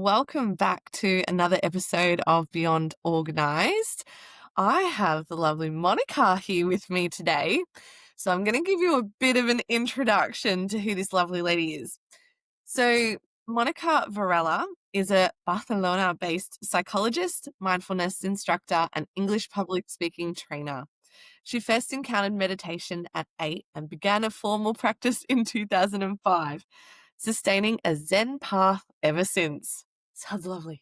welcome back to another episode of Beyond Organised. I have the lovely Monika here with me today. So I'm going to give you a bit of an introduction to who this lovely lady is. So Monika Varela is a Barcelona-based psychologist, mindfulness instructor, and English public speaking trainer. She first encountered meditation at 8 and began a formal practice in 2005, sustaining a Zen path ever since. Sounds lovely.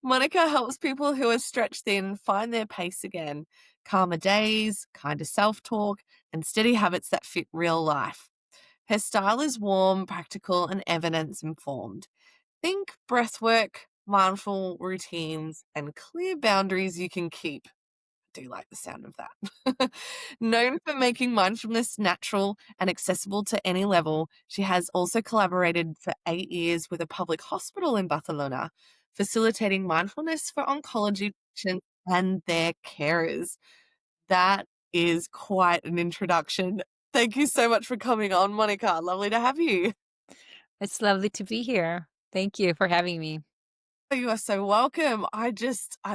Monika helps people who are stretched thin find their pace again, calmer days, kinder self-talk, and steady habits that fit real life. Her style is warm, practical, and evidence-informed. Think breathwork, mindful routines, and clear boundaries you can keep. Do like the sound of that. Known for making mindfulness natural and accessible to any level, she has also collaborated for 8 years with a public hospital in Barcelona, facilitating mindfulness for oncology patients and their carers. That is quite an introduction. Thank you so much for coming on, Monika. Lovely to have you. It's lovely to be here. Thank you for having me. You are so welcome. I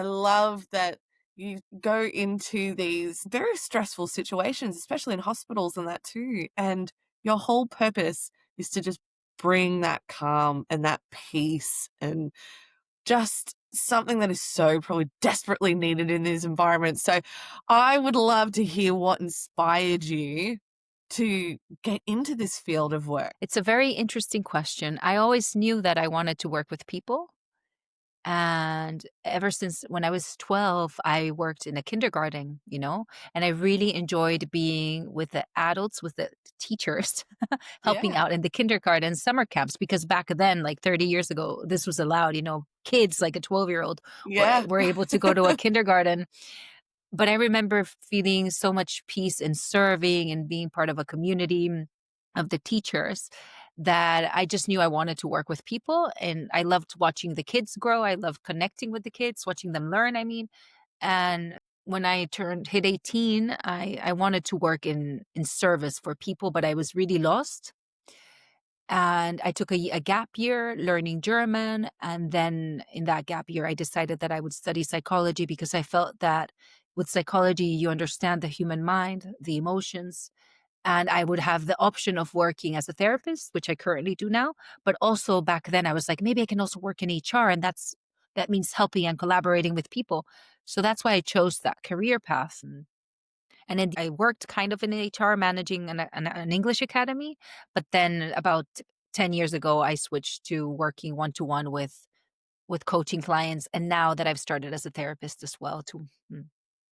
love that you go into these very stressful situations, especially in hospitals and that too. And your whole purpose is to just bring that calm and that peace and just something that is so probably desperately needed in these environments. So I would love to hear what inspired you to get into this field of work. It's a very interesting question. I always knew that I wanted to work with people. And ever since when I was 12, I worked in a kindergarten, and I really enjoyed being with the adults, with the teachers, helping Yeah. out in the kindergarten summer camps, because back then, like 30 years ago, this was allowed, kids like a 12-year-old Yeah. were able to go to a kindergarten. But I remember feeling so much peace in serving and being part of a community of the teachers that I just knew I wanted to work with people. And I loved watching the kids grow. I loved connecting with the kids, watching them learn, I mean. And when I hit 18, I wanted to work in service for people, but I was really lost. And I took a gap year learning German. And then in that gap year, I decided that I would study psychology because I felt that with psychology, you understand the human mind, the emotions, and I would have the option of working as a therapist, which I currently do now. But also back then I was like, maybe I can also work in HR, and that means helping and collaborating with people. So that's why I chose that career path. And then I worked kind of in HR, managing an English academy. But then about 10 years ago, I switched to working one-to-one with coaching clients. And now that I've started as a therapist as well too.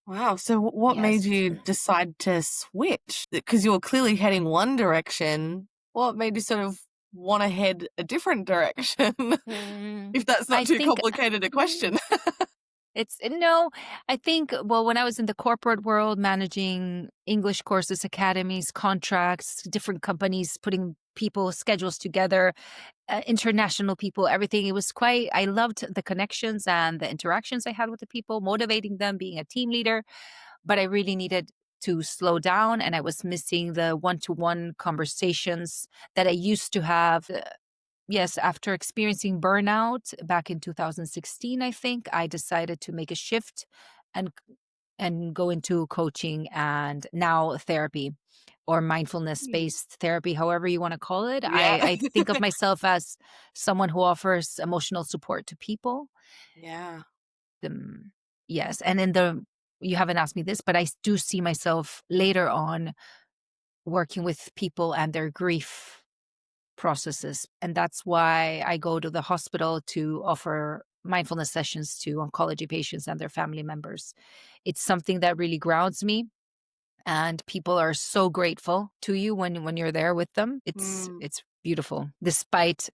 Wow. So what made Yes. you decide to switch? Because you were clearly heading one direction. What made you sort of want to head a different direction? Mm, If that's not I too think complicated a question. no, I think, well, when I was in the corporate world, managing English courses, academies, contracts, different companies, putting people schedules together, international people, everything. I loved the connections and the interactions I had with the people, motivating them, being a team leader. But I really needed to slow down, and I was missing the one-to-one conversations that I used to have. Yes, after experiencing burnout back in 2016, I think I decided to make a shift and go into coaching and now therapy or mindfulness Mm. based therapy, however you want to call it. Yeah. I think of myself as someone who offers emotional support to people. Yeah. Um, yes, and you haven't asked me this, but I do see myself later on working with people and their grief processes. And that's why I go to the hospital to offer mindfulness sessions to oncology patients and their family members. It's something that really grounds me. And people are so grateful to you when you're there with them. Mm, It's beautiful, despite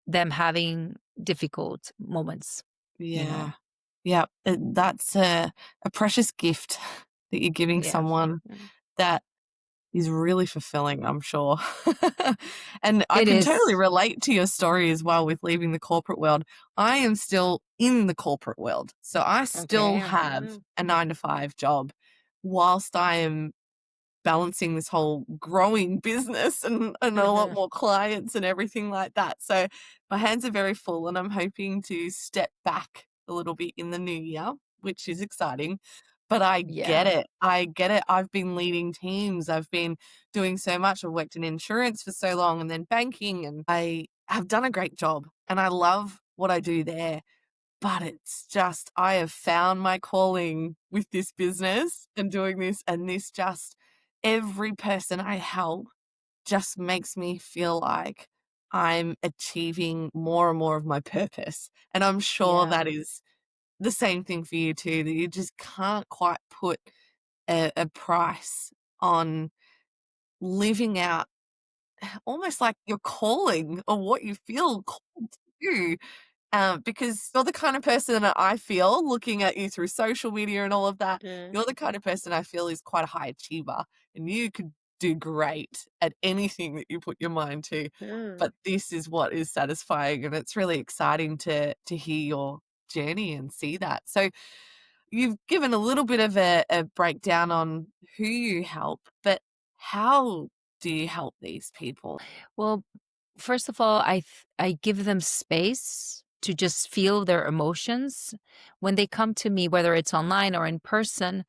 them having difficult moments, you yeah. know. Yeah. That's a precious gift that you're giving Yeah. someone Mm. that is really fulfilling, I'm sure. And I It can totally is. relate to your story as well with leaving the corporate world. I am still in the corporate world, so I still Okay. have a 9 to 5 job whilst I am balancing this whole growing business and a lot more clients and everything like that. So my hands are very full, and I'm hoping to step back a little bit in the new year, which is exciting. But I get Yeah. it. I get it. I've been leading teams. I've been doing so much. I've worked in insurance for so long and then banking, and I have done a great job and I love what I do there. But it's just, I have found my calling with this business and doing this, and this just, every person I help just makes me feel like I'm achieving more and more of my purpose. And I'm sure Yeah. that is the same thing for you too, that you just can't quite put a price on living out almost like your calling or what you feel called to do. Because you're the kind of person that I feel, looking at you through social media and all of that, Mm, you're the kind of person I feel is quite a high achiever, and you could do great at anything that you put your mind to. mm. But this is what is satisfying, and it's really exciting to hear your journey and see that. So you've given a little bit of a breakdown on who you help, but how do you help these people? Well, first of all, I give them space to just feel their emotions when they come to me, whether it's online or in person.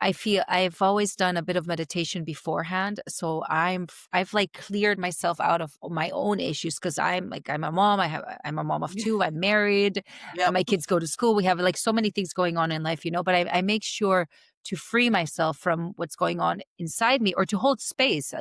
I feel I've always done a bit of meditation beforehand, so I've like cleared myself out of my own issues because I'm a mom. I'm a mom of Yeah. two. I'm married. Yep. My kids go to school. We have like so many things going on in life, But I make sure to free myself from what's going on inside me, or to hold space.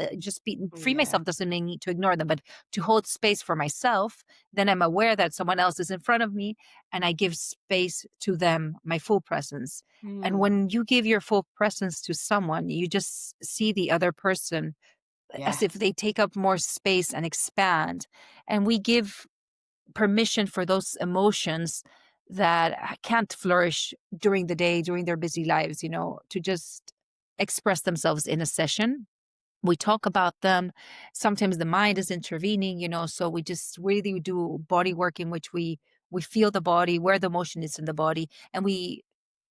Free Yeah. myself doesn't mean to ignore them, but to hold space for myself. Then I'm aware that someone else is in front of me, and I give space to them, my full presence. And Mm. when you give your full presence to someone, you just see the other person as Yeah. if they take up more space and expand. And we give permission for those emotions that can't flourish during the day, during their busy lives, to just express themselves in a session. We talk about them. Sometimes the mind is intervening, so we just really do body work in which we feel the body, where the motion is in the body, and we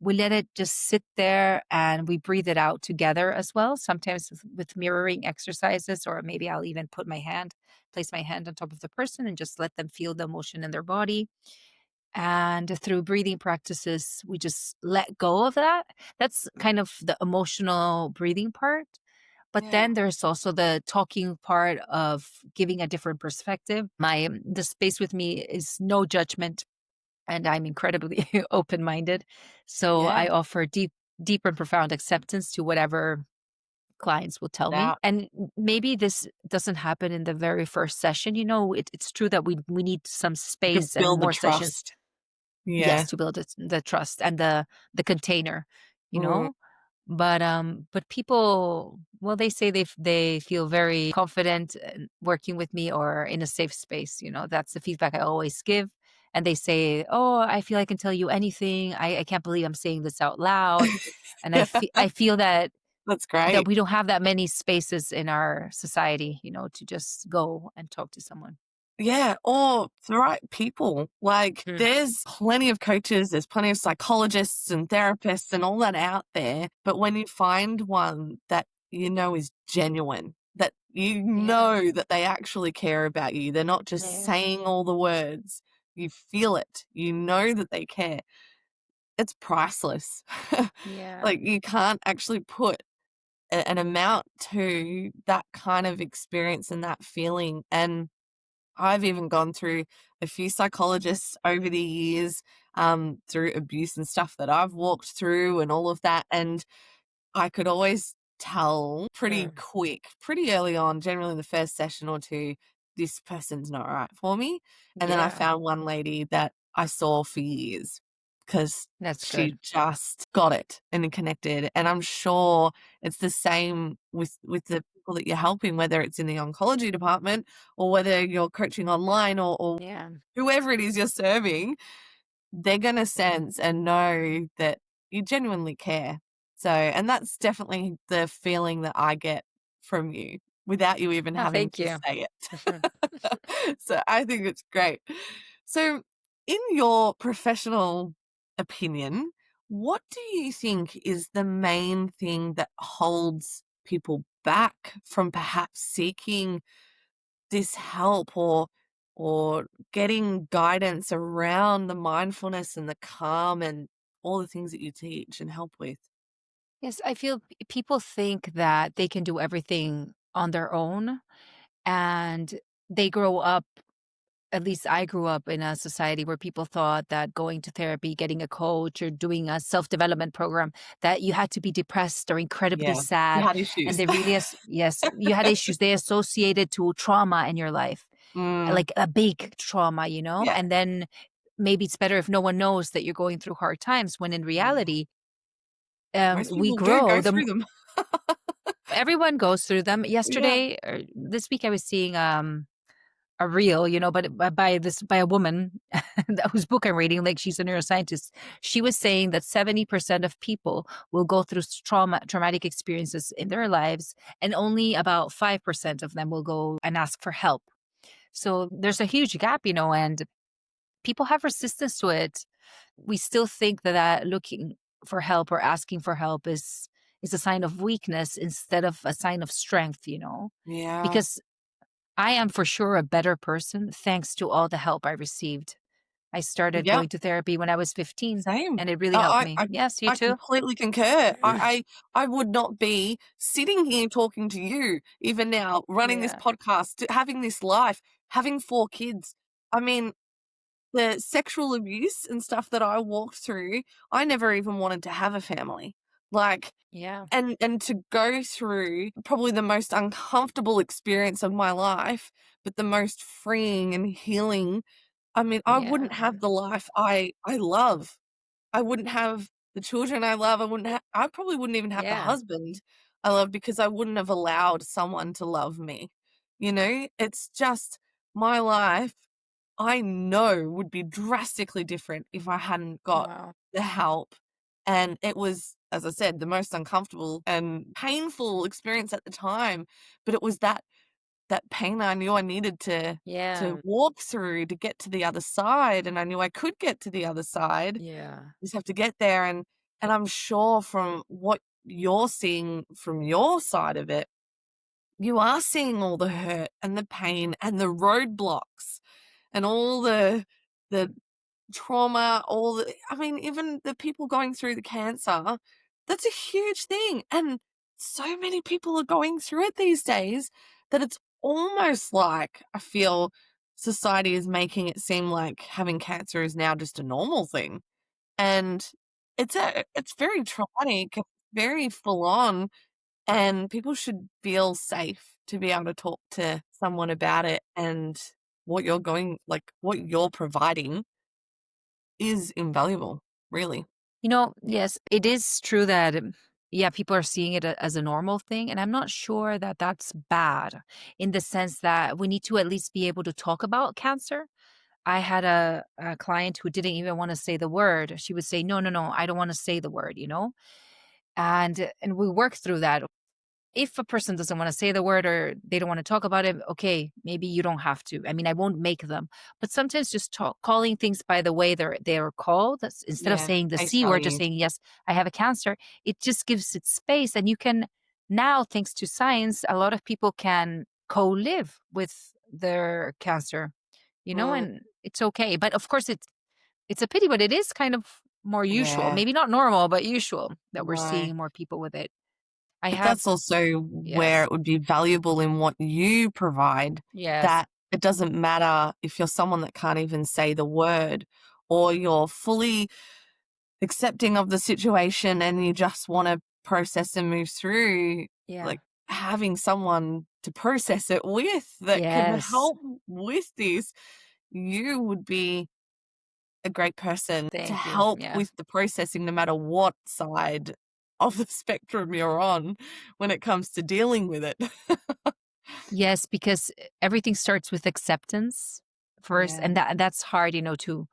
let it just sit there, and we breathe it out together as well. Sometimes with mirroring exercises, or maybe I'll even place my hand on top of the person and just let them feel the motion in their body. And through breathing practices, we just let go of that. That's kind of the emotional breathing part. But Yeah. then there's also the talking part of giving a different perspective. The space with me is no judgment, and I'm incredibly open-minded. So Yeah. I offer deep and profound acceptance to whatever clients will tell me. That And maybe this doesn't happen in the very first session. It's true that we need some you can space and build the more sessions. trust. Yes, Yeah. to build the trust and the container, you Mm. know? But people, well, they say they feel very confident working with me or in a safe space. That's the feedback I always give. And they say, "Oh, I feel I can tell you anything. I can't believe I'm saying this out loud." And Yeah. I feel That's that great. we don't have that many spaces in our society, to just go and talk to someone. Yeah, or the right people. Like, Mm, there's plenty of coaches, there's plenty of psychologists and therapists and all that out there, but when you find one that you know is genuine, that you yeah, know that they actually care about you, they're not just yeah, saying all the words, you feel it, you know that they care, it's priceless. yeah. Like, you can't actually put an amount to that kind of experience and that feeling, and I've even gone through a few psychologists over the years, through abuse and stuff that I've walked through and all of that, and I could always tell pretty Mm, quick, pretty early on, generally in the first session or 2, this person's not right for me, and then I yeah, found one lady that I saw for years because that's she good. just got it and connected, and I'm sure it's the same with the people that you're helping, whether it's in the oncology department or whether you're coaching online or Yeah. whoever it is you're serving, they're gonna sense and know that you genuinely care. So, and that's definitely the feeling that I get from you without you even Oh, having thank to you. say it. So I think it's great. So in your professional opinion, what do you think is the main thing that holds people back from perhaps seeking this help or getting guidance around the mindfulness and the calm and all the things that you teach and help with? Yes, I feel people think that they can do everything on their own, and they grow up, at least I grew up in a society where people thought that going to therapy, getting a coach, or doing a self-development program, that you had to be depressed or incredibly Yeah, you sad, had and issues. they really yes, you had issues. They associated to trauma in your life, Mm, like a big trauma, yeah, and then maybe it's better if no one knows that you're going through hard times, when in yeah. reality, Most we people do grow, go the through them. everyone goes through them. Yeah. Yesterday or this week, I was seeing, a reel, but by a woman whose book I'm reading, like, she's a neuroscientist. She was saying that 70% of people will go through traumatic experiences in their lives, and only about 5% of them will go and ask for help. So there's a huge gap, and people have resistance to it. We still think that looking for help or asking for help is a sign of weakness instead of a sign of strength, Yeah. because I am for sure a better person thanks to all the help I received. I started Yep. going to therapy when I was 15, Same. and it really helped I me. I I Yes, you I too? completely concur. I would not be sitting here talking to you even now, running this Yeah. podcast, having this life, having 4 kids. I mean, the sexual abuse and stuff that I walked through, I never even wanted to have a family. Like, Yeah. and to go through probably the most uncomfortable experience of my life, but the most freeing and healing. I mean, I wouldn't Yeah. have the life I love. I wouldn't have the children I love. I probably wouldn't even have the Yeah. husband I love because I wouldn't have allowed someone to love me. You know, it's just my life, I know, would be drastically different if I hadn't got Wow. the help. And it was, as I said, the most uncomfortable and painful experience at the time. But it was that pain I knew I needed to Yeah. walk through to get to the other side, and I knew I could get to the other side. Yeah. Just have to get there, and I'm sure from what you're seeing from your side of it, you are seeing all the hurt and the pain and the roadblocks and all the trauma, all the I mean, even the people going through the cancer, that's a huge thing, and so many people are going through it these days that it's almost like I feel society is making it seem like having cancer is now just a normal thing, and it's very traumatic, it's very full on, and people should feel safe to be able to talk to someone about it, and what you're providing is invaluable, really. Yes, it is true that, yeah, people are seeing it as a normal thing. And I'm not sure that that's bad, in the sense that we need to at least be able to talk about cancer. I had a client who didn't even want to say the word. She would say, no, no, no, I don't want to say the word. And we worked through that. If a person doesn't want to say the word, or they don't want to talk about it, okay, maybe you don't have to. I mean, I won't make them. But sometimes just calling things by the way they're called, instead of Yeah, saying the face C word, just value. saying, yes, I have a cancer. It just gives it space. And you can now, thanks to science, a lot of people can co-live with their cancer, Mm, and it's okay. But of course, it's a pity, but it is kind of more usual. yeah, Maybe not normal, but usual, that we're no. seeing more people with it. I But have that's also where Yes. it would be valuable in what you provide, Yes. that it doesn't matter if you're someone that can't even say the word or you're fully accepting of the situation and you just wanna process and move through, Yeah. like, having someone to process it with that can Yes. help with this, you would be a great person to Thank you. help Yeah. with the processing no matter what side of the spectrum you're on when it comes to dealing with it. Yes, because everything starts with acceptance first, Yeah. and that's hard, to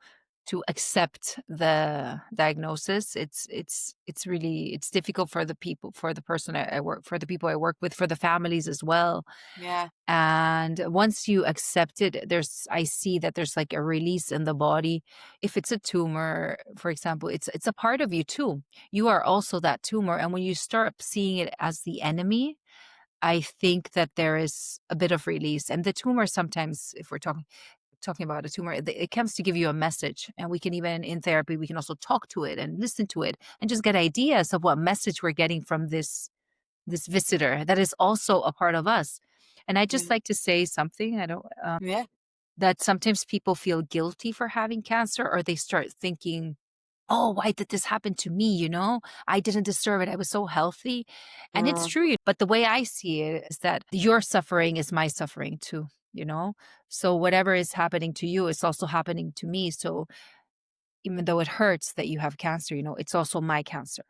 to accept the diagnosis. It's really it's difficult for the people, for the person I work, for the people I work with, for the families as well. Yeah. And once you accept it, I see that there's like a release in the body. If it's a tumor, for example, it's a part of you too. You are also that tumor. And when you start seeing it as the enemy, I think that there is a bit of release. And the tumor sometimes, if we're talking about a tumor, it comes to give you a message. And we can even in therapy, we can also talk to it and listen to it and just get ideas of what message we're getting from this visitor that is also a part of us. And I just Yeah. like to say something, I don't Yeah. that sometimes people feel guilty for having cancer, or they start thinking, "Oh, why did this happen to me, you know? I didn't deserve it. I was so healthy." And it's Mm, true, but the way I see it is that your suffering is my suffering too, you know? So whatever is happening to you is also happening to me. So even though it hurts that you have cancer, it's also my cancer.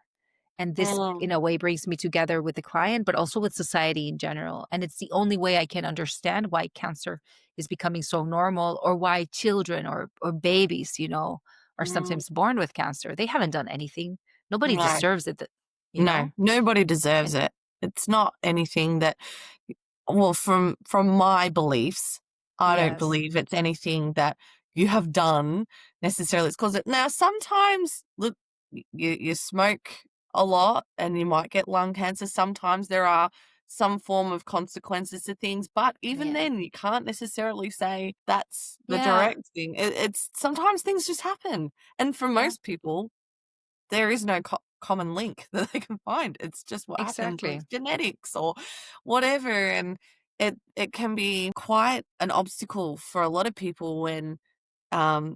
And this, mm, in a way, brings me together with the client, but also with society in general. And it's the only way I can understand why cancer is becoming so normal, or why children or babies, are mm. sometimes born with cancer. They haven't done anything. Nobody No, deserves it, you no, know? nobody deserves And it. It's not anything that, well, from my beliefs, I don't yes. believe it's anything that you have done necessarily. It's cause it now sometimes, look, you smoke a lot and you might get lung cancer. Sometimes there are some form of consequences to things, but even Yeah. then, you can't necessarily say that's the Yeah. direct thing. It's sometimes things just happen, and for Yeah. most people there is no common link that they can find. It's just what happens, or Exactly. it's genetics or whatever, and it can be quite an obstacle for a lot of people when,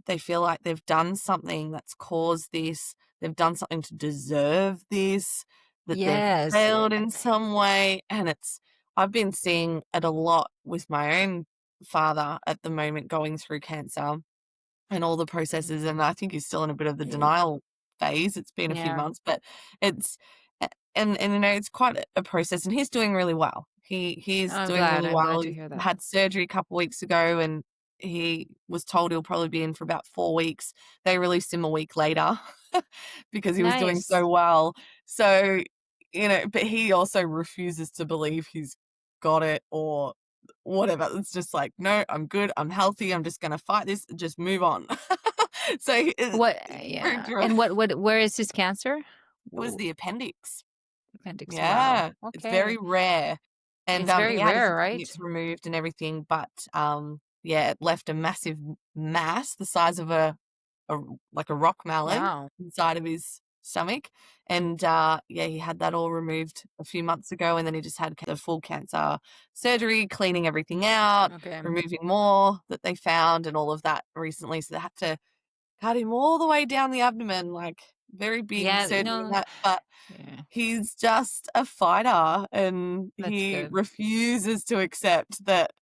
they feel like they've done something that's caused this, they've done something to deserve this, that they've Yes. failed in some way, and I've been seeing it a lot with my own father at the moment going through cancer and all the processes, and I think he's still in a bit of the denial phase. It's been a few Yeah. months, but it's it's quite a process, and he's doing really well. He's I'm doing glad. really I'm glad well. to He hear that. had surgery a couple weeks ago, and he was told he'll probably be in for about 4 weeks. They released him a week later because he was doing Nice. so well. So, but he also refuses to believe he's got it or whatever. It's just like, "No, I'm good. I'm healthy. I'm just gonna fight this and just move on." So, What it's very yeah. dra And where is his cancer? it was W the appendix. Appendix. Wow. Yeah, it's very Okay. rare, and, It's he very had his rare, right? appendix removed and everything, but, yeah, it left a massive mass the size of a like a rock melon Wow. inside of his stomach, and, yeah, he had that all removed a few months ago, and then he just had the full cancer surgery, cleaning everything out, Okay. removing more that they found and all of that recently, so they had to cut him all the way down the abdomen, like, very big Yeah, surgery and that, but yeah, he's just a fighter, and that's he good. refuses to accept that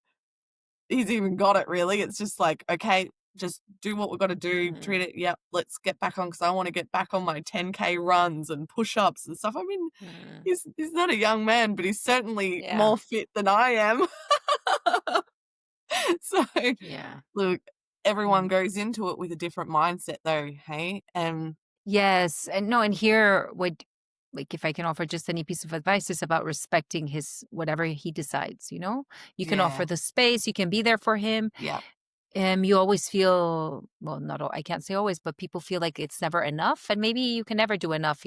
he's even got it really. It's just like, "Okay, just do what we've gotta do, Mm, treat it, yep, let's get back on because I wanna get back on my 10K runs and push-ups and stuff." I mean, mm. he's not a young man, but he's certainly Yeah, more fit than I am. So, yeah. look, everyone Mm. goes into it with a different mindset though, hey? And Yes, and no, and here, what like, if I can offer just any piece of advice, is about respecting his whatever he decides, you know? You can offer yeah, the space, you can be there for him. yep, You always feel, well, not all, I can't say always, but people feel like it's never enough, and maybe you can never do enough,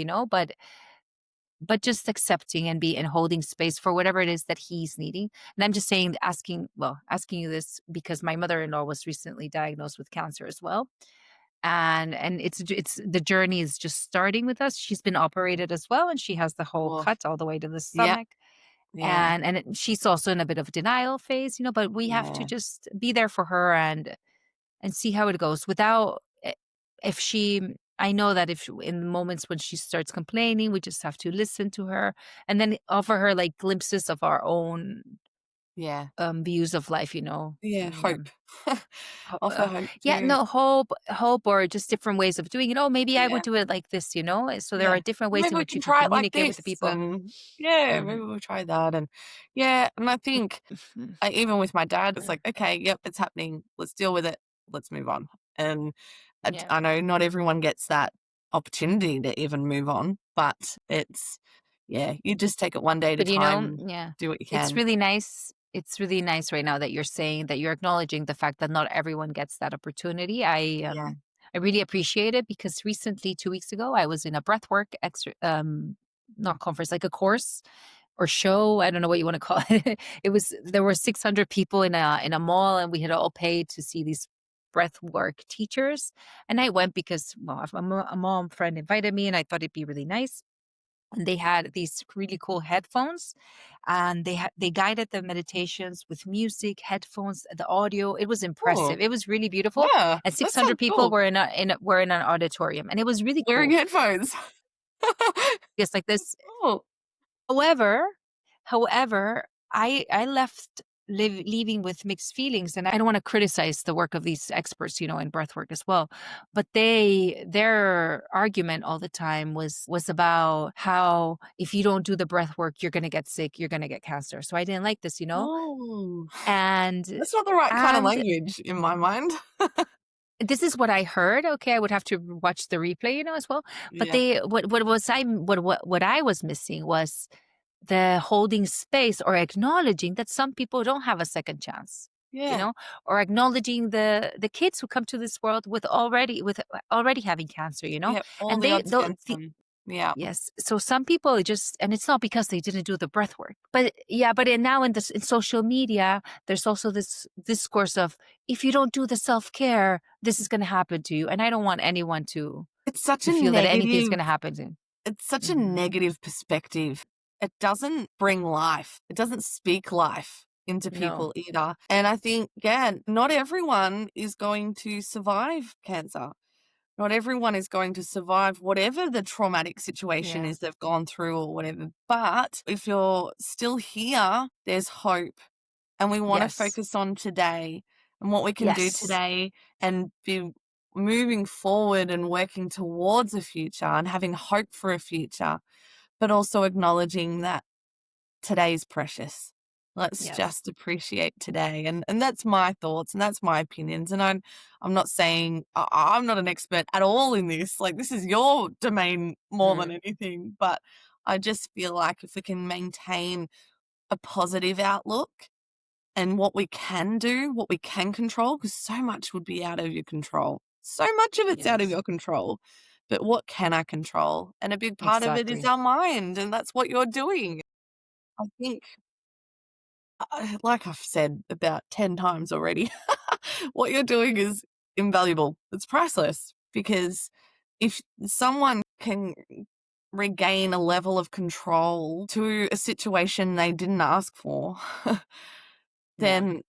but just accepting and be and holding space for whatever it is that he's needing. And I'm just saying, asking you this because my mother-in-law was recently diagnosed with cancer as well. And it's the journey is just starting with us. She's been operated as well, and she has the whole oh, cut all the way to the yep, stomach. yeah, She's also in a bit of denial phase, but we have to yeah, just be there for her and see how it goes without if she I know that if in moments when she starts complaining, we just have to listen to her and then offer her like glimpses of our own yeah. views of life, Yeah, and hope. ho- Offer hope yeah, too. no, hope, or just different ways of doing it. Oh, maybe I would Yeah, do it like this, so there are yeah. different ways Maybe in we which can you can try it like communicate with this, the people. and yeah, Hmm. maybe we'll try that, and yeah, and I think, even with my dad, it's like, "Okay, yep, it's happening. Let's deal with it. Let's move on." And Yeah. I know not everyone gets that opportunity to even move on, but yeah, you just take it one day at a But, time and yeah, do what you it's can. really nice. It's really nice right now that you're saying that you're acknowledging the fact that not everyone gets that opportunity. Yeah. I really appreciate it because recently, 2 weeks ago, I was in a breathwork not conference, like a course or show, I don't know what you wanna call it. There were 600 people in a mall, and we had all paid to see these breathwork teachers, and I went because, well, a mom friend invited me, and I thought it'd be really nice. And they had these really cool headphones, and they guided the meditations with music, headphones, the audio. It was Oh, impressive. It was really beautiful, yeah, and that 600 sounds people cool. were in an auditorium, and it was really Wearing cool. headphones. Just like this. Oh, However however, I left leaving with mixed feelings, and I don't wanna criticize the work of these experts, in breath work as well, but their argument all the time was about how if you don't do the breath work, you're gonna get sick, you're gonna get cancer, so I didn't like this, oh. and That's not the right kind of and language in my mind. this is what I heard, okay, I would have to watch the replay, as well, but Yeah. they what I was missing was the holding space or acknowledging that some people don't have a second chance, you Yeah. know, or acknowledging the kids who come to this world with already having cancer, Yep, all and the they odds don't. against them. Yeah. Yes. So some people just, and it's not because they didn't do the breath work, but yeah, but now in social media, there's also this discourse of if you don't do the self care, this is going to happen to you, and I don't want anyone It's such to a feel that anything's negative going to happen to. it's such a Mhm. negative perspective. It doesn't bring life. It doesn't speak life into No. people either. And I think, yeah, not everyone is going to survive cancer. Not everyone is going to survive whatever the traumatic situation Yeah. is they've gone through or whatever. But if you're still here, there's hope. And we want to Yes. focus on today and what we can do Yes. today and be moving forward and working towards a future and having hope for a future, but also acknowledging that today's precious. Let's Yes. just appreciate today. And that's my thoughts and that's my opinions. And I'm not saying I'm not an expert at all in this. Like this is your domain more than Mm. anything. But I just feel like if we can maintain a positive outlook and what we can do, what we can control, because so much would be out of your control. So much of it's out of Yes. your control. But what can I control? And a big part of it is Exactly. our mind, and that's what you're doing. I think, like I've said about 10 times already, what you're doing is invaluable. It's priceless because if someone can regain a level of control to a situation they didn't ask for, Yeah. then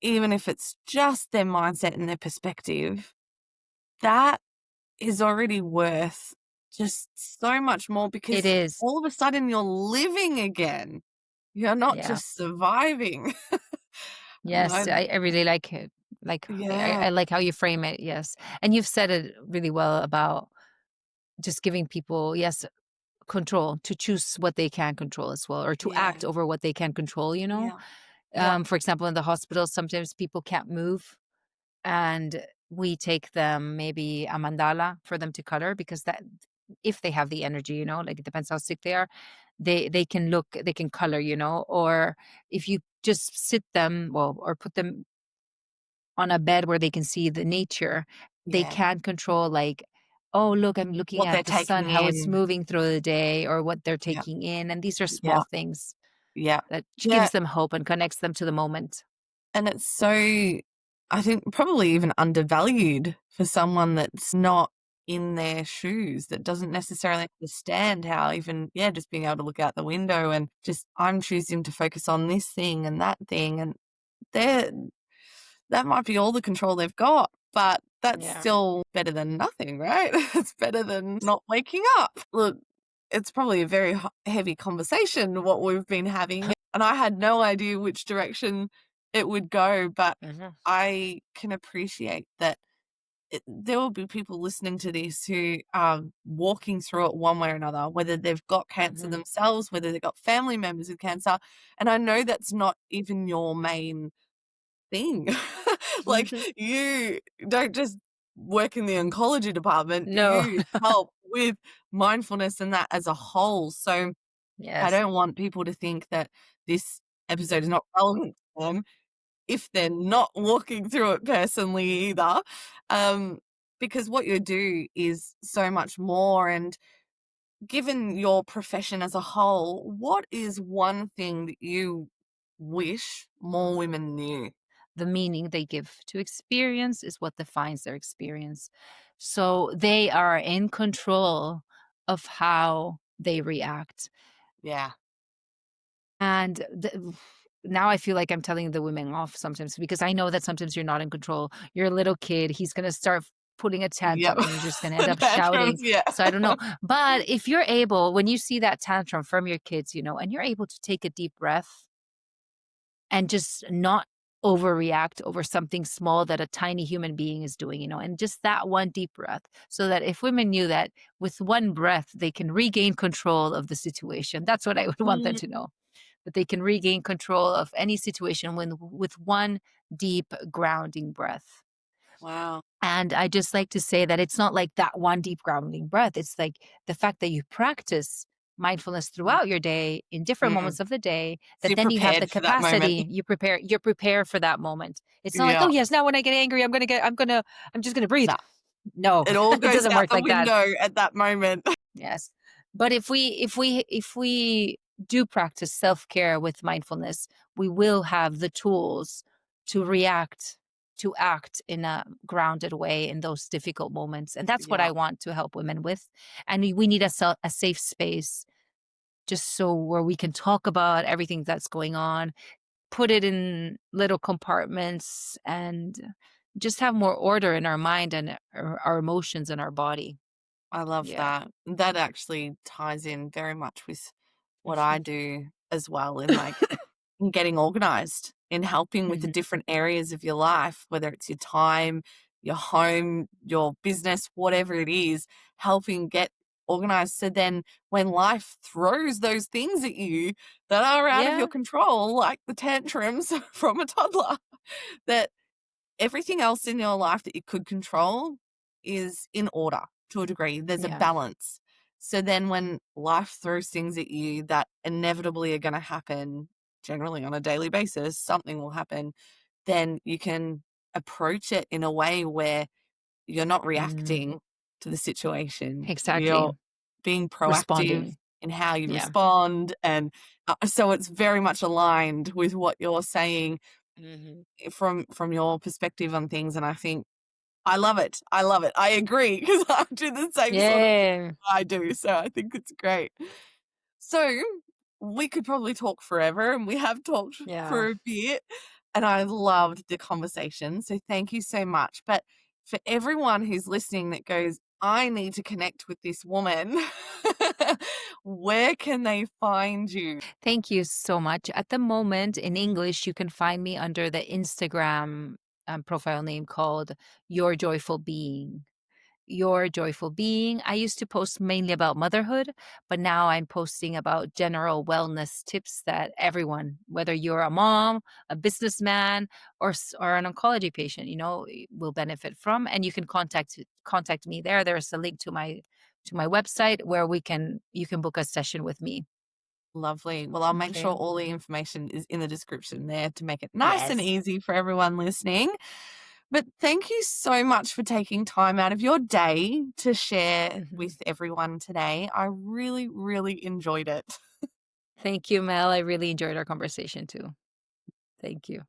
even if it's just their mindset and their perspective, that is already worth just so much more It because is. all of a sudden you're living again. You're not Yeah. just surviving. And Yes, I really like it. Like, yeah, I like how you frame it, yes. And you've said it really well about just giving people, yes, control to choose what they can control as well, or to yeah, act over what they can control. yeah, yeah, For example, in the hospital, sometimes people can't move, and we take them maybe a mandala for them to color because that if they have the energy, like it depends how sick they are, they can color, or if you just sit them, well, or put them on a bed where they can see the nature, they yeah. can control like, oh, look, I'm looking What they're at the sun, taking how it's in. moving through the day, or what they're Yeah, taking in. And these are yeah, small things yeah, that yeah. gives them hope and connects them to the moment. And it's so, I think, probably even undervalued for someone that's not in their shoes, that doesn't necessarily understand how even, yeah, just being able to look out the window and just, I'm choosing to focus on this thing and that thing. And they're, that might be all the control they've got, but that's Yeah. still better than nothing, right? It's better than not waking up. Look, it's probably a very heavy conversation, what we've been having. And I had no idea which direction it would go, but Mhm. I can appreciate that there will be people listening to this who are walking through it one way or another, whether they've got cancer Mhm. themselves, whether they've got family members with cancer. And I know that's not even your main thing. Like, Mhm. you don't just work in the oncology department, No. you help with mindfulness and that as a whole. So I Yes. don't want people to think that this episode is not relevant to them if they're not walking through it personally either. Um, because what you do is so much more. And given your profession as a whole, what is one thing that you wish more women knew? The meaning they give to experience is what defines their experience. So they are in control of how they react. Yeah. And now I feel like I'm telling the women off sometimes because I know that sometimes you're not in control. You're a little kid. He's going to start putting a Yep. tantrum and you're just going to end up shouting. Tantrums, yeah. So I don't know. But if you're able, when you see that tantrum from your kids, and you're able to take a deep breath and just not overreact over something small that a tiny human being is doing, and just that one deep breath. So that if women knew that with one breath, they can regain control of the situation. That's what I would want them to Mm, know, that they can regain control of any situation with one deep grounding breath. wow. And I just like to say that it's not like that one deep grounding breath. It's like the fact that you practice mindfulness Mm, throughout your day in different mm. moments of the day, So that you're then you have the prepared for that moment. capacity, you're prepared for that moment. It's not like, oh Yeah. yes, now when I get angry, I'm just gonna breathe. No, No, it all it goes doesn't out work the like that. window at that moment. Yes. But if we do practice self-care with mindfulness, we will have the tools to react, to act in a grounded way in those difficult moments. And that's what Yeah, I want to help women with. And we need a safe space just so where we can talk about everything that's going on, put it in little compartments and just have more order in our mind and our emotions and our body. I love Yeah. that. That actually ties in very much with what I do as well in, like, in getting organized, in helping with the Mhm. different areas of your life, whether it's your time, your home, your business, whatever it is, helping get organized so then when life throws those things at you that are out of your Yeah. control, like the tantrums from a toddler, that everything else in your life that you could control is in order to a degree. There's a Yeah. balance. So then when life throws things at you that inevitably are going to happen, generally on a daily basis, something will happen, then you can approach it in a way where you're not Mm, reacting to the situation. exactly. You're being proactive Responding. in how you Yeah. respond. And so it's very much aligned with what you're saying Mhm. from your perspective on things, and I think I love it. I love it. I agree because I do the same sort of Yeah. I do, so I think it's great. So, we could probably talk forever, and we have talked Yeah. for a bit, and I loved the conversation, so thank you so much, but for everyone who's listening that goes, "I need to connect with this woman," where can they find you? Thank you so much. At the moment, in English, you can find me under the Instagram profile name called Your Joyful Being. Your Joyful Being. I used to post mainly about motherhood, but now I'm posting about general wellness tips that everyone, whether you're a mom, a businessman, or an oncology patient, will benefit from. And you can contact me there. There's a link to my website where you can book a session with me. Lovely. Well, I'll make sure Okay. all the information is in the description there to make it nice and Yes. easy for everyone listening. But thank you so much for taking time out of your day to share Mhm. with everyone today. I really, really enjoyed it. Thank you, Mel. I really enjoyed our conversation too. Thank you.